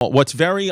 What's very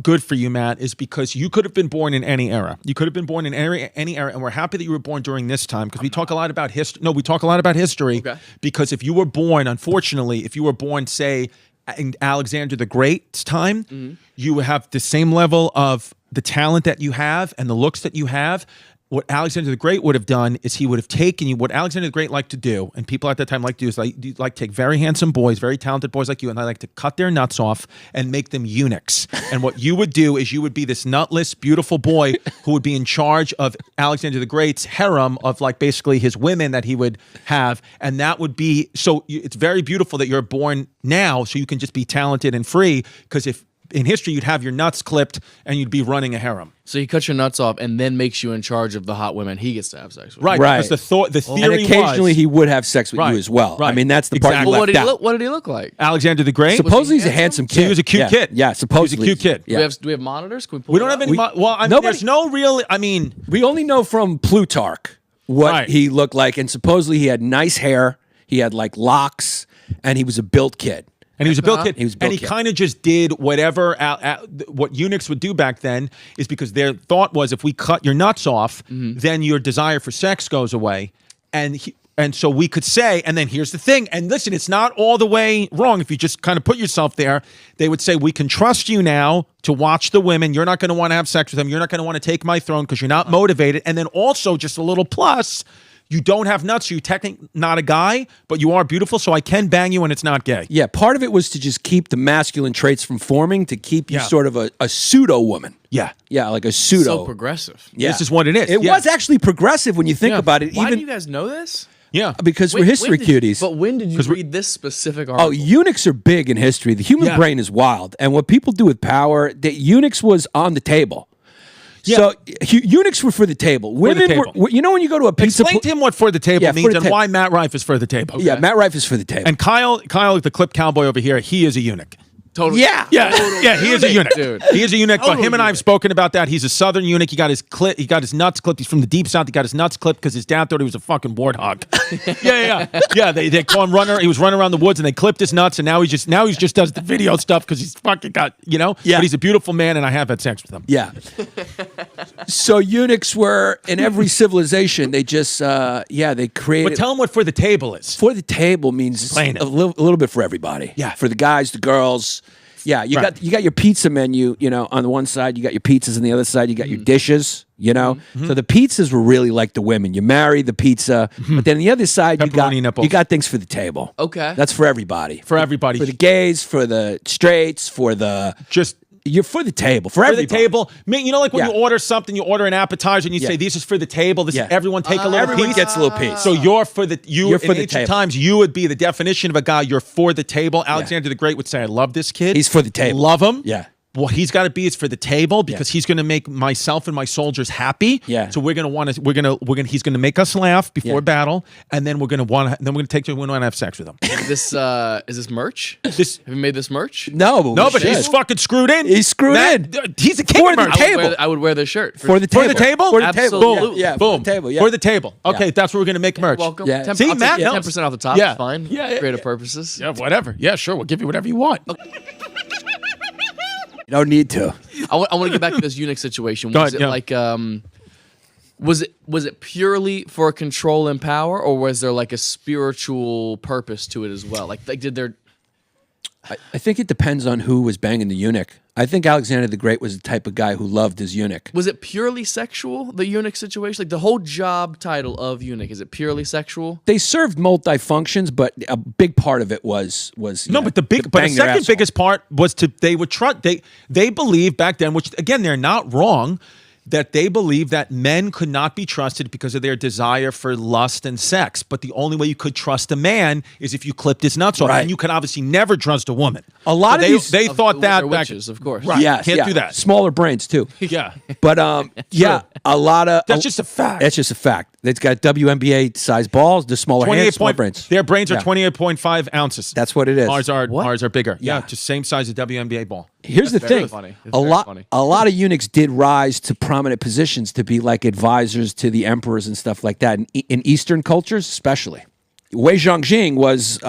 good for you, Matt, is because you could have been born in any era. You could have been born in any era, and we're happy that you were born during this time because we talk a lot about history. No, we talk a lot about history because if you were born, unfortunately, if you were born, say, in Alexander the Great's time, you would have the same level of the talent that you have and the looks that you have. What Alexander the Great would have done is he would have taken you, what Alexander the Great liked to do, and people at that time like to do, is like take very handsome boys, very talented boys like you, and they like to cut their nuts off and make them eunuchs. And what you would do is you would be this nutless, beautiful boy who would be in charge of Alexander the Great's harem of like basically his women that he would have. And that would be, so it's very beautiful that you're born now so you can just be talented and free, because if in history you'd have your nuts clipped and you'd be running a harem. So he cuts your nuts off and then makes you in charge of the hot women he gets to have sex with. Right. Because the theory and occasionally was, he would have sex with you as well. Right. I mean, that's the part you left out. What did he look like? Alexander the Great? Supposedly he's a handsome kid. He was a cute kid. Yeah, supposedly. He was a cute kid. Yeah. Do we have monitors? Can we pull We don't have any, well, I mean, there's no real, I mean. We only know from Plutarch what he looked like, and supposedly he had nice hair, he had like locks, and he was a built kid. And he was a built kid. And he kind of just did whatever, what eunuchs would do back then is because their thought was if we cut your nuts off, then your desire for sex goes away. And so we could say, and then here's the thing, and listen, it's not all the way wrong if you just kind of put yourself there. They would say, we can trust you now to watch the women. You're not going to want to have sex with them. You're not going to want to take my throne because you're not motivated. And then also just a little plus, you don't have nuts, so you're technically not a guy, but you are beautiful, so I can bang you and it's not gay. Yeah, part of it was to just keep the masculine traits from forming, to keep you sort of a pseudo-woman. Yeah. Yeah, like a pseudo. So progressive. Yeah. This is what it is. It was actually progressive when you think about it. Why even do you guys know this? Yeah. Because we're history cuties. But when did you read this specific article? Oh, eunuchs are big in history. The human brain is wild. And what people do with power, the eunuchs was on the table. Yeah. So eunuchs were for the table. Women were, you know, when you go to a pizza. Explain to him what for the table means and why Matt Rife is for the table. Okay. Yeah, Matt Rife is for the table. And Kyle, the clip cowboy over here, he is a eunuch. Totally. Yeah. Yeah, he is a eunuch. Dude. He is a eunuch, but him and I have spoken about that. He's a southern eunuch. He got his nuts clipped. He's from the deep south. He got his nuts clipped because his dad thought he was a fucking warthog. Yeah. They call him runner. He was running around the woods and they clipped his nuts, and now he just does the video stuff because he's fucking got, Yeah. But he's a beautiful man, and I have had sex with him. Yeah. So eunuchs were in every civilization. They just they created. But tell him what for the table is. For the table means a little bit for everybody. Yeah. For the guys, the girls. Yeah, you got your pizza menu, on the one side you got your pizzas, and the other side you got your dishes, So the pizzas were really like the women. You marry the pizza, but then on the other side you got things for the table. Okay. That's for everybody. For everybody. For the gays, for the straights, for the you're for the table. For everybody. the table. When you order something, you order an appetizer and you say, "This is for the table." This is everyone take a little everyone piece. gets a little piece. So you're for the You're for the ancient table. times, you would be the definition of a guy. You're for the table. Alexander the Great would say, "I love this kid. He's for the table. Love him." Yeah. What he's got to be is for the table because he's going to make myself and my soldiers happy. Yeah. So he's going to make us laugh before battle, and then we're going to take to and have sex with him. Is this merch? Have you made this merch? No, but he's fucking screwed in. He's screwed in. He's a king of merch. I would wear this shirt for the table. For the table? For the table. Absolutely. Yeah, Boom. for the table. Yeah. For the table. Okay, that's where we're going to make merch. Welcome. Yeah. See, Matt knows. 10% off the top. Yeah. It's fine. Yeah. Creative purposes. Yeah, whatever. Yeah, sure. We'll give you whatever you want. You don't need to. I want to get back to this eunuch situation. Go Was ahead, it like was it purely for control and power, or was there like a spiritual purpose to it as well? Like did there? I think it depends on who was banging the eunuch. I think Alexander the Great was the type of guy who loved his eunuch. Was it purely sexual, the eunuch situation? Like the whole job title of eunuch, is it purely sexual? They served multi-functions, but a big part of it was but the second biggest part was they would trust. They believed back then, which again they're not wrong, that they believed that men could not be trusted because of their desire for lust and sex. But the only way you could trust a man is if you clipped his nuts off. Right. And you could obviously never trust a woman. A lot of these they thought that back, witches, of course. Right. Yes, Can't do that. Smaller brains too. Yeah. But a lot of That's just a fact. That's just a fact. They've got WNBA size balls, the smaller hands, small brains. Their brains are 28.5 ounces. That's what it is. Ours are bigger. Yeah, just same size as WNBA ball. Here's the thing. Funny. A lot of eunuchs did rise to prominent positions to be like advisors to the emperors and stuff like that in Eastern cultures, especially. Wei Zhongjing was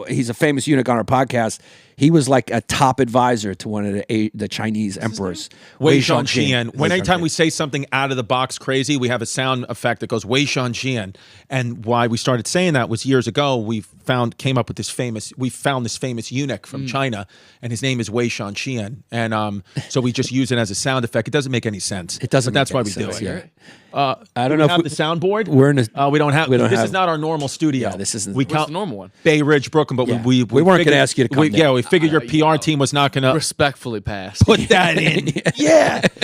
he's a famous eunuch on our podcast. He was like a top advisor to one of the Chinese emperors. Wei Shanxian. When anytime we say something out of the box crazy, we have a sound effect that goes Wei Shanxian. And why we started saying that was years ago. We found this famous eunuch from China, and his name is Wei Shanxian. And so we just use it as a sound effect. It doesn't make any sense. It doesn't. But that's make why any we sense, do it. Yeah. I don't know if we have the soundboard. We're in a, we don't have. We don't this have, is not our normal studio. Yeah, this isn't. We What's the normal one? Bay Ridge, Brooklyn, but we weren't going to ask you to come. Yeah, we figured your PR team was not going to respectfully pass. put that in. Yeah.